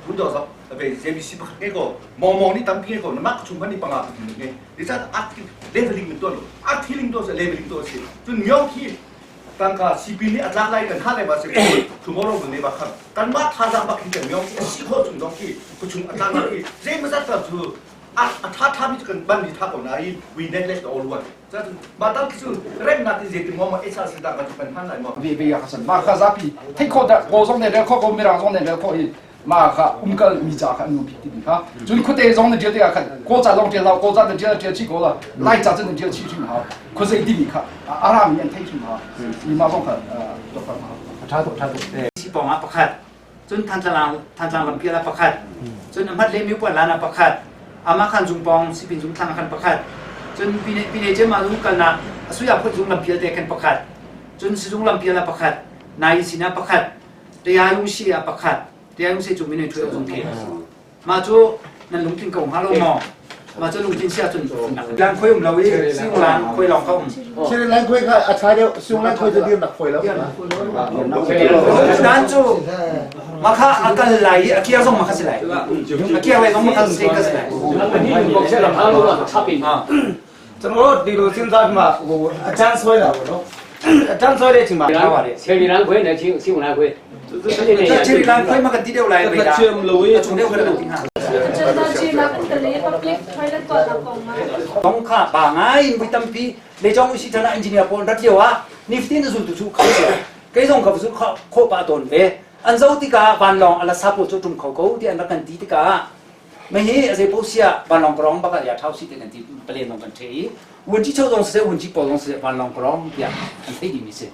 Speaker 9: คุณดูสิไปเจมิชิปักเงี้ยก็มองนี่ตั้มปีเงี้ยก็น้ำมันจุ่มกันนี่ปังอ่ะเนี่ยดิฉันอัดเลเวลลิ่งเป็นตัวเลยอัดฟีลิ่งตัวสิเลเวลลิ่งตัวสิจนยอมที่ตั้งแต่สิปีนี้อัดลักไล่กันท่าเลยมาสิทุ่มโลกนี้บ้างครับกันมาท่าจังบ้างที่ยอมที่สิโคจุ่มยอมที่คุณจุ่มอัดลักไล่เจมิชิตั้งคือท่ามีกันบ้านมีท่าก่อนนะวินเนเลสต์ออลวันจะมาตั้งคือเริ่มนาทีเจ็ดโมงมาเอชอาร์สิดังกันเป็นท่านไหนมา
Speaker 6: วีอยากสั่งมาข้าซับพี่ที่คนเด็กโกซงเนี่ยเด็กเขาไม่รังซงเนี่ยเด็กเขามาข้าก็มีจ่าขันนุ่มพิธีนี่ครับจนคนเด็กซงเนี่ยเด็กขันโกจ่าลงเจ้าโกจ่าเนี่ยเจ้าชิโก้ละไล่จ่าเนี่ยเจ้าชิชิมฮะคนเด็กดีครับอารามีอันที่ชิมฮะมีมาส่งกันตัวฟังท่าตัว
Speaker 10: สิปองอ่ะประคัดจนทันจางลำเพียรประคัดจนอมัดเลี้ยมิวปวดล้านประคัดอามาขันจุงปองสิเป็นจุงทางขันประคัดจนปีนี้เจ้ามาลุกกันนะสุยาพูดจุงลำเพียรเด็กกันประคัดจนสิจุงลำเพียรประคัดนายสินะประคัดเดียลุงเสียประคัดเดียลุงเสียจุงมินช่วยจุงเกมาจูนั่นลุงกินกงฮัลโหลมอมาจูลุงกินเสียจนร้านคุยเราอีซิงร้านคุยลองเขา
Speaker 6: เช่นร้านคุยค่ะอาชายเดียวซิงร้านคุยจะเดียวหนักคุยแล้ว
Speaker 10: ร้านจูมาค่ะอาการไหลอาเกียร์ส่งมาค่ะสิไหลอาเกียร์ไว้ส่งมาค่ะสิค่ะสิไหล
Speaker 11: บอกเช่นเราฮัลโหลว่าทับอินจะรู้ดีรู้สิ่งที่มาโอ้อาจารย์สวยแล้วเนาะ张说的挺嘛，他话的。
Speaker 12: 前面两块，那请我来块。
Speaker 1: 这里来快嘛个地掉来没啦？从这回来听哈。
Speaker 2: 真的去那个里 public toilet ตัวนักกองมา
Speaker 1: ต้องข้าป่าไงวิตามินเลยจ้องวิชาอินจิเนียร์ปนรัดเดียวอ่ะนี่ฟิตเนสสุดทุกเขาเสียใครส่งเขาสุดเขาโคปาตนเวอันเจ้าที่กาบานลองอะไรซาปุจุ่มเขาที่อันรักกันที่กาไม่เห็นอะไรพวกเสียบานลองกรองบักอย่าเท่าสิกันที่เปลี่ยนลงกันเทวันที่เช่าตรงเสียวันที่ปอตรงเสียบานลองกรองอย่าอันที่ดีมิเสีย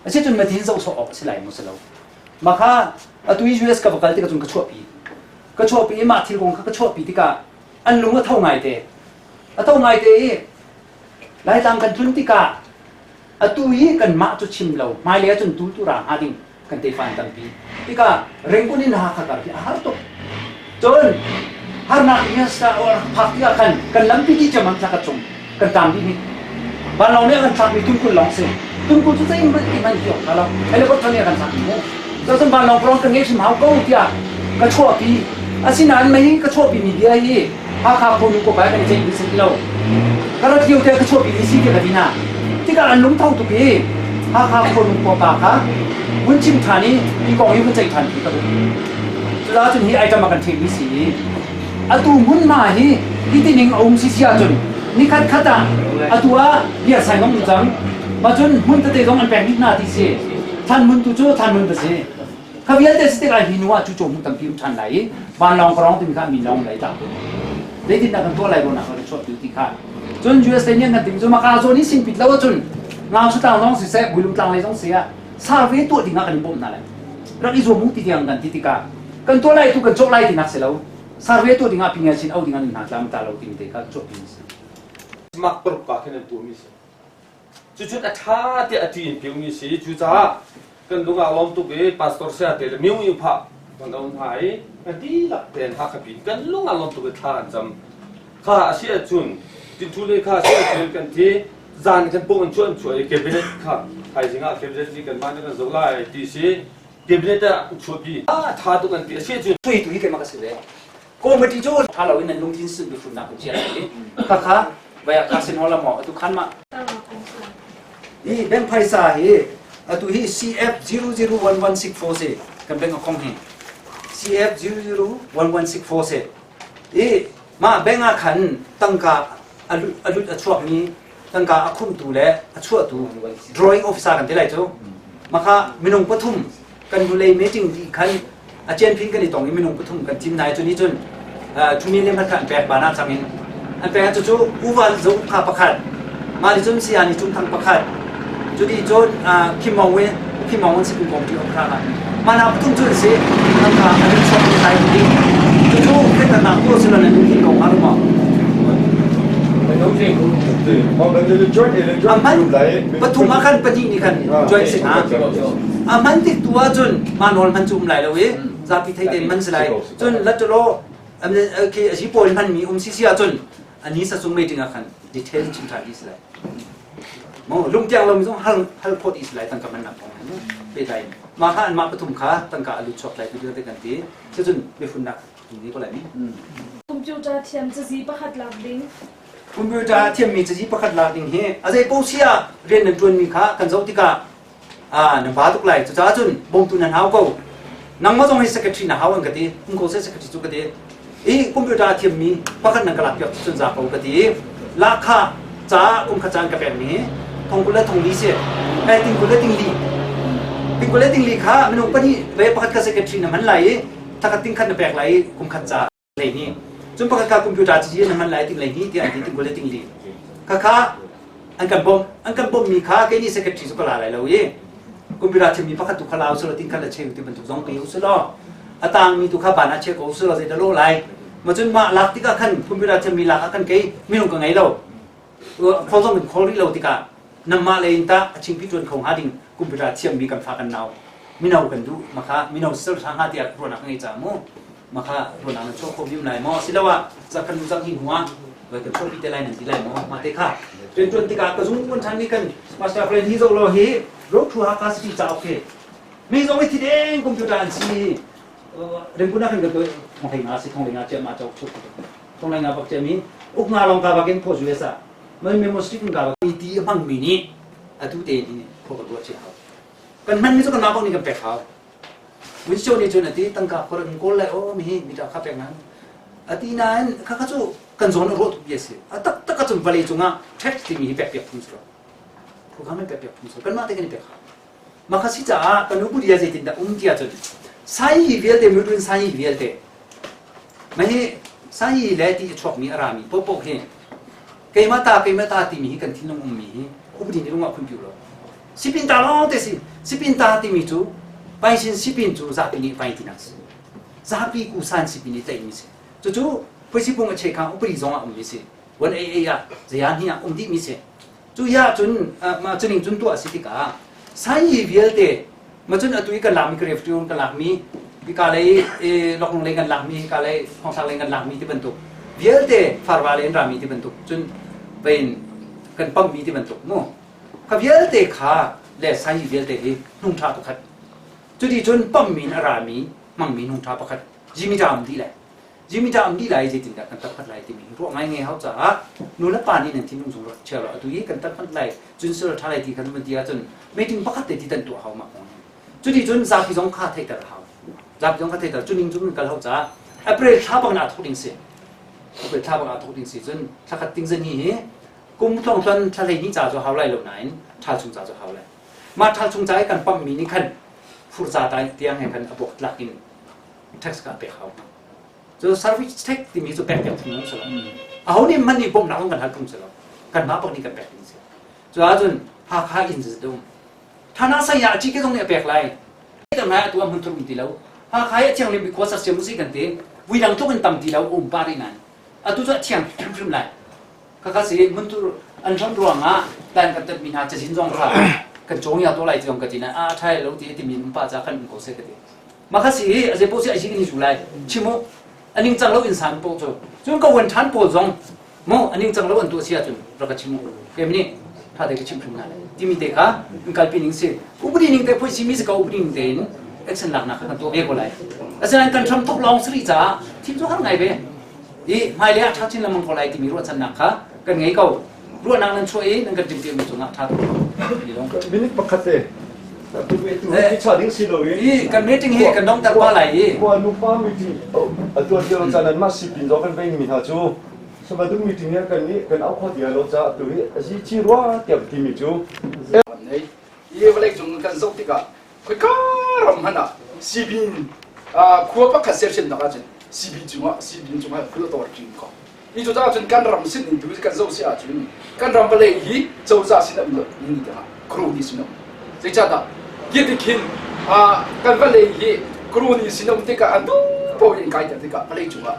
Speaker 1: อาเช่นจนมาทิ้งเจ้าสอบสิไหลมุสลิมมาค่ะตัวยูเอสกับบักที่กระจุนกระชั่วปีกระชั่วปีมาที่กงกระชั่วปีที่กาอันลุงก็เท่าไงเตะเท่าไงเตะหลายต่างกันทุนที่กาตัวยี่กันมาจุดชิมเราไม่เลี้ยจนตู้ตุระหาดิ่งกันเตะฟันตั้งปีที่กาเร่งคนนี้น่าขัดกันที่อาหารตกจนหานักเนี่ยสาวพักที่กันล้ำปีที่จะมันสักจงกันตามที่นี่บ้านเราเนี่ยกันสักมีตุ้งคุณลองเสียตุ้งคุณจะยิ่งมันเกี่ยวกับเราไอ้เรื่องพวกนี้กันสักนี่แล้วส่วนบ้านเราพร้อมกันเงี้ยชิมหาก็ที่กันชั่วปีอาศินันไม่ก็ชั่วปีมีเดียยี่หาข้าวคนก็ไปกันเจ๊งสิ่งเราก็เราเที่ยวเที่ยวก็ชั่วปีมีสิ่งเดียวกันนะที่การลุ้มเท่าตุกีหาข้าวคนก็ปากฮะวันชิมทานี้มีกองยุ่งใจทันทีก็เลยจุดแล้วจนที่ไอ้จะมากันเทวิสีอาตูมุนมาฮีที่ที่หนึ่งองค์สิเสียจนนี่ขัดขัดอ่ะอาตัวเบียร์ใส่น้องมุจังมาจนมุนตะเตะต้องอันแปลงนิดนาทีเสียท่านมุนตุโจ้ท่านมุนตะเสียข้าเวียนแต่สเตการหินว่าจู่ๆมุนตั้งพิมพ์ทันไหลบ้านลองกรองถึงข้ามีน้องไหลตามได้ที่นักกันตัวอะไรบ้างนะเขาชอบอยู่ที่ข้าจนยูเอสเนี่ยกันถึงจนมาการโซนี่สิ่งผิดแล้วจนงานสุดท้ายน้องสิเสบุลุงตังเลยต้องเสียซาเวตัวที่นักกันบ่มนั่นแหละแล้วอีโซมุติที่ยังกันที่กากันตัวไรทุกกันโจไรที่นักเสียแล้วซาเวตัวที่นักพิงยันชินเอาที่นักนักตามตาเราที่มีเด็กก็จบพิงสิ
Speaker 8: มักปรุกกาแค่นั้นตัวมิสจุดอัฐาที่อธินพิวมิสิจุดจ้ากันดูงานล้อมตุกเอพาสตอร์เสียเตลมิวยูพะกันเอาหายกันที่หลักเด่นฮักบินกันลุงงานล้อมตุกเอท่านจำข้าเสียจุนที่ทุเรศข้าเสียจุนกันที่จานกันปุ่นชวนช่วยเก็บเงินข้าใครสิงห์เก็บเงินนี่กันมาเนี่ยกันสุไลที่สิเก็บเงินแต่ช่วยพี่ท่าตุกันที่เสียจุน
Speaker 1: ช่วยตัวที่แกมาเกษตรก็ไม่ที่โจ้ถ้าเราเองนั่งลงที่สุดดูฝุ่นนักกุญแจเลยข้าไปอาคาเซนฮอลล์หมอตุขันมานี่แบงค์ไพซ่าเฮตัวที่ CF001164 เซกันแบงค์ของเฮ CF001164 เซมาแบงค์อาคันตั้งกาอลุช่วงนี้ตั้งกาอาคุมตัวและช่วงตัว drawing officer กันที่ไรจ้ะมาค่ะมินงปฐุมกันดูเลยไม่จริงที่คันอาจารย์พิงกันในตรงนี้มินงปฐุมกันทีมนายจนนี้จนทุนี้เล่มพัดกันแปลกบานาจามินอันเป็นจู่ๆอุวันจุข้าประคัดมาดิจนเสียนี่จุ่มทางประคัดจุดที่จนพิมพ์วันสิบกองที่ออกมามาหน้าปฐุมจุดเสียตั้งกาอันนี้ชอบที่ไทยดีจู่ๆแค่ตั้งตัวสิละนั่นที่กองมาหรือเปล่าอามันปฐุมมาขันปฏินี่ขันจอยสินะอามันติดตัวจนมานอนมันจุ่มไหลเลยเว้ยจะพิธีเต็มมันสลายจนลัดจะรอโอเคอาชีพคนมันมีสิเสียจนอันนี้สักส่วนไม่ถึงกันดีเทลชิมทางอิสระมองลุงเตียงเราไม่ต้องฮัลโพดอิสระตั้งกับมันนับของมันไปได้มาขันมาปฐุมขาตั้งกับอลุช็อกไหลไปด้วยกันทีจนไปฝุ่นหนักตรงนี้ก็ไหลนี่
Speaker 2: คอมพิวเตอร์เทียมจะซีประคัดหลักดิ้ง
Speaker 1: คอมพิวเตอร์เทียมมีจะซีประคัดหลักดิ้งเฮอะไรพวกเสียเรียนในจวนมีขากันเจ้าที่กาหนึ่งบาททุกไหลจะจ้าจนบ่มตุนันหาวก็นั่งมาตรงนี้สักทีนะหาวันกันทีมึงก็เสียสักทีจุกันทีคอมพิวเตอร์เทียมมีประคัดนังกลับยกจนจากเอากันทีราคาจ้าขจานกับแบบนี้ทองกุลทองลีเสียติงกุลติงลีค่ะมันอุปนิเวประคัดกับสักทีนะมันไหลถ้าติงขันแบบไหลขจาเลยนี่จนประคัดกับคอมพิวเตอร์ที่นั่นมันไหลติงเลยนี่ที่อันที่ติงกุลติงลีค่ะอันกันบอมมีค่ะแค่นี้สักทีสุกลาอะไรแล้วคอมพิวเตอร์ที่มีประคัดตุกขลาวสุรติงขันละเชื่อที่บรรทุกสองปีอุสลอต่างมีตุกขบานาเชื่อกับอุสลจะได้โลไลมาจนมาหลักที่กันคอมพิวเตอร์ที่มีหลักกันกี่ไม่ลงกันไงเราพอต้องเป็นคนที่เราที่กันนำมาเลยอินตาชิงพิจารณาของหาดิ่งคอมพิวเตอร์ที่มีกันฝากกันเอาไม่เอากันดูมาค่ะไม่เอาเสิร์ชหาหาที่รวนักไงจ้าโมมาค่ะรวนักนั้นโชคคมยิ้มไหลมอสิแล้วว่าจะกันดูจังหินหัวไว้กันโชคพิจารณาหนึ่งที่ไหลมอมาเตะค่ะเป็นจนที่กันกระสุนคนทันนี้กันมาสเตอร์เฟรนที่โซโลเฮรถทัวร์คาสติจ้าโอเคมีสองวิธีเด้งคอมพิวเตอร์สิเรื่องพวกนั้นกันด้วยทองงาสิทองงาเจ้ามาเจ้าชุดทองงาบอกเจ้ามีอุกงาลองกาบากินโพจูเอซ่ามันมีมุสลิมกาบากีที่บังมินี
Speaker 10: adu te ni ko ko che ha kan man mi so kan ma bang ni kan pe ha wi cho ni chon ati tang ka ko ran ko lai o mi ta kha pe nan ati nan kha kha chu kan zon ro tu yes atak tak ka chum vale chunga thek ti mi pe pe phum so ko ka me pe pe phum so kan ma te kan pe ha ma kha si cha kan u ya je tin da kia cho sai vial de mu sai vial de mai sai le ti chok mi ara mi po po he ke mata ti mi kan tin nong mi u di ni long khun piu lo sipin ta lo te sipin ta ti mi chu pai sin sipin chu za pi ni pai ti na za pi ku san sipin ni te mi se chu pui si pung che khang u pri zong a mi se wan a ya ze ya ni ya di mi se chu ya chun ma chuning chun tu a si ti ka sai vial de ma chun atui ka lam kref tu ka lam mi bi ka le lok long le kan lam mi ka le hong sa le kan lam mi ti ben tu vial de farwa le ra mi ti ben tu chun ben kan pam mi ti ben tu mo ka vial de kha le sai vial de nung tha tu khat chu di chun pam mi na ra mi mang mi nung tha pa khat ji mi jam di le ji mi jam di lai je tin da kan ta phat lai ti mi ro ngai nge hau cha nu la pa ni nen tin nung sung ro che ro atui kan ta phat lai chun sir tha lai ti kan man dia chun me ting pa khat te ti tan tu hau ma chu di chun za pi jong kha thai ta hau za pi jong kha thai ta chuning chun kal hau cha april tha bang na thok ding se april tha bang na thok ding se chun tha khat ting zani he kum thong tan tha lai ni cha jo hau lai lo nai tha chung cha jo hau lai ma tha chung cha kan pam mi ni khan phur za tai tiang he kan abok lakin tax ka pe hau so service tax ti mi so pe pe thung so a ho ni man ni bom na kan ha kum so kan ma pak ni kan pe ni se so a chun ha kha in zi dum thana sa ya chi ke dong ne pe lai ta ma tu am hun trum ti lo ha kha ya chang lim bi ko sa se mu si kan te wi dang to kan tam ti lo pa ri nan a tu cha chang phim lai ka ka si mun tu an chang ruang a dan ka tat mi na cha sin jong kha kan chong ya to lai jong ka ti na a thai lo ti ti min pa cha kan ko se ka ti ma ka si a je po si a si ni ju lai chi mo aning chang lo in san po cho chung ka wen than po jong mo aning chang lo an tu sia chun ra ka chi mo ke mi ni tha de ka chim phim na ti mi te ka kal pi ning se ubri ning te po si mi se ka ubri ning te action lak na ka to be ko lai asan kan tham thok long sri cha thim chu har ngai be i mai le tha chin lamang ko lai ti mi ro chan na kha kan ngai ko ro nang nan choi nang ka tim tim chu nga tha ni long
Speaker 8: minute pakate tu ti cha ding si lo
Speaker 10: i kan meeting he kan dong tar pa lai i
Speaker 8: ko nu pa meeting tu ti lo chan ma si pin do kan ben mi ha chu sama tu meeting ne kan ni kan au kho dia lo cha tu hi chi ro tiap ti mi chu
Speaker 4: nei ye vale chung kan zok ti ka khoi ka ram hana sibin khuwa pa kha ser chen na ka chen sibin chunga khlo tor chin ko i jo ja chen kan ram sin ni du kan zok sia chun kan ram pa le hi chou za sin am lo ni da kro ni sin zai cha da ye ti kin kan va le hi kro ni sin om ti ka adu po yin kai ta ti ka pa le chunga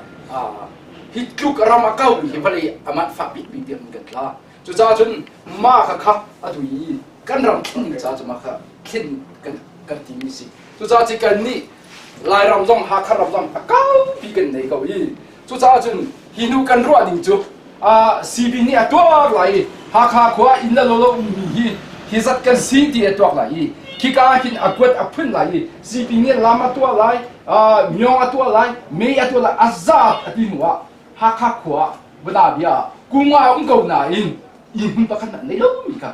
Speaker 4: hit kluk ram akau hi pa le amat fa pi pi ti kan la chu cha chun ma kha kha adu yi kan ram kin ni cha ma kha kin kan ti mi si chu cha chi kan ni lai ram zong ha kha ram zong akau pi kan nei ko yi chu cha chun hinu kan ro ding chu cb ni atwa lai ha kha khwa in la lo mi hi zat kan si ti atwa lai ki ka hin akwat aphun lai cb ni lama atwa lai myong atwa lai me atwa lai azat ati nuwa ha kha khwa bada bia kunga ko na in hun pa khan nei lo mi ka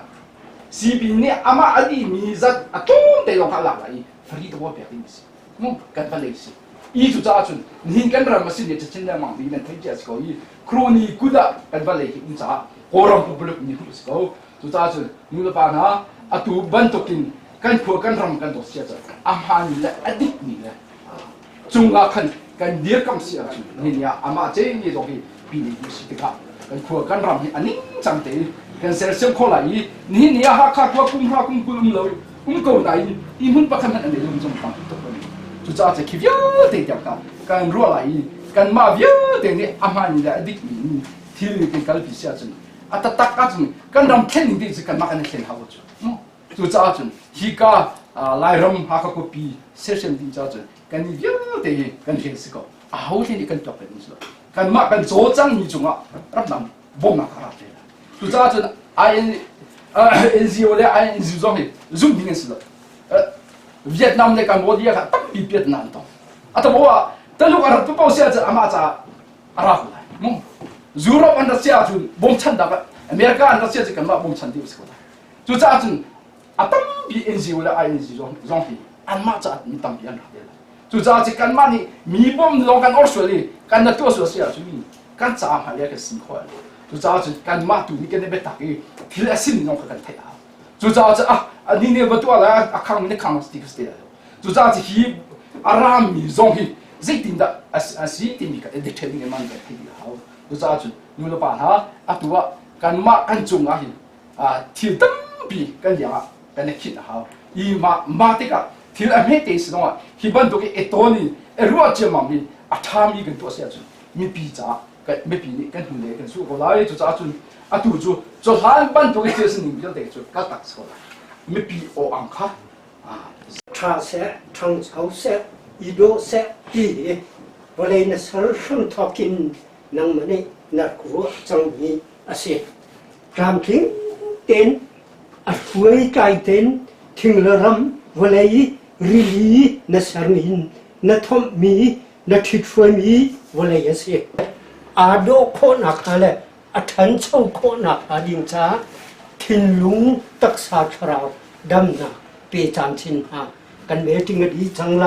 Speaker 4: cb ni ama adi mi zat atung te lo kha la lai free to wa pe ni si mo kan pa le si i chu cha chun nin kan ram masin ne chin da mang bi na thai ja ko i kroni kuda kan ba le ki in cha horam pu bluk ni ku ko chu cha chun nu la pa na atu ban to kin kan phu kan ram kan to sia cha amhan la adik ni la chunga kan dia kam sia chu ni ya ama che ni do ki pi ni si ka kan phu kan ram ni ani chang te kan ser sem kho lai ni ha kha kwa kum lo ko nai i mun pa khan an le lum jong pa to chu cha che kivya te tiap ka kan ro lai kan ma vya te ni amhan la adik ni thil ni kal pi sia chun ata tak ka chun kan ram khen ni de kan ma kan khen ha chu chu cha chun hi ka lai ram ha ka ko pi se sem di cha chun kan ni vya te kan khen si ko a ho ni kan tok ni so kan ma kan zo chang ni chunga rap nam bom na ka te chu cha chun NGO le NGO zong he zoom ding si lo Vietnam le Cambodia ka tak pi Vietnam to ata bo ta lu ara tu pau sia cha ama cha ara ko mo Europe and Russia chu bom chan da America and Russia chi kan ma bom chan di ko
Speaker 13: 就这阵啊，当比 NGO 了 ING 容易，俺妈这你当比俺好的了。就这这干嘛呢？米包你老干二水里，干那多少些就米，干咋还2个10块？就这这干嘛都你跟那边打给，提了心里弄个干太好。就这这你那个多了康你康是这个是的。就这这去米容易，这定的是定的，这天你们的挺好。就这这你们把它多干嘛干重提灯比干俩干那起好，马这个。ที่เราไม่ได้สิ่งว่าที่บ้านตัวเอตัวนี้รู้ว่าจะมั่งมีทามีกันตัวเสียจุมีปีจ่ากันไม่ปีนี้กันหุ่นเล็กกันสู้ก็ไล่จุดจ่าจุนตัวจุดหางบ้านตัวที่สิ่งนี้ไม่ได้จุดก็ตักสุดไม่ปีโออังคา
Speaker 7: ชาเสทางเสาเสอีโดเสอีวันนี้นักสารชนทอกินนังมันนี่นักรู้จังมีอาศัยรำทิ้งเต้นอัดหวยใจเต้นทิ้งละรำวันนี้รีลีนักสารมินนักทอมมีนักทิดช่วยมีวันนี้อาศัยอาโดโคนักอะไรอัฐันเช่าโคนักอาดิงจ้าทิ้งลุงตักษาชราวดำนาเปจานชินหากันเมติงดีจังไร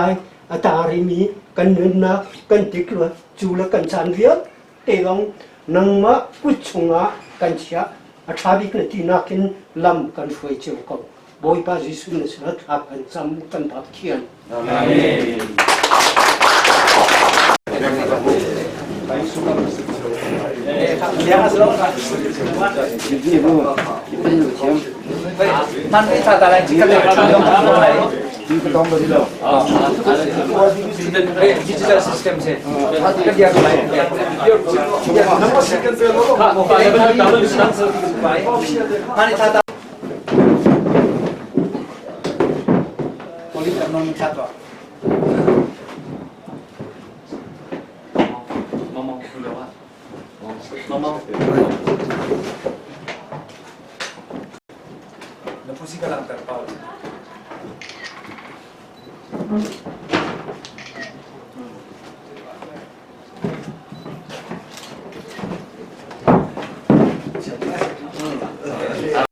Speaker 7: อาตาริมีกันเนินนักกันติกลัวจูละกันจานเวียเตลงนังมะกุชงะกันเชียอาชาบิกนตีนักินลำกันช่วยเจ้าเขาบอยปาจิสุนสระทับกันจำกันทับเขียน
Speaker 10: มันไม่ทำอะไรจิกันเลยต้องบริโภคdigital system sih kan dia kemarin mana tata politik non satu ngomong Pusing ka lang, pero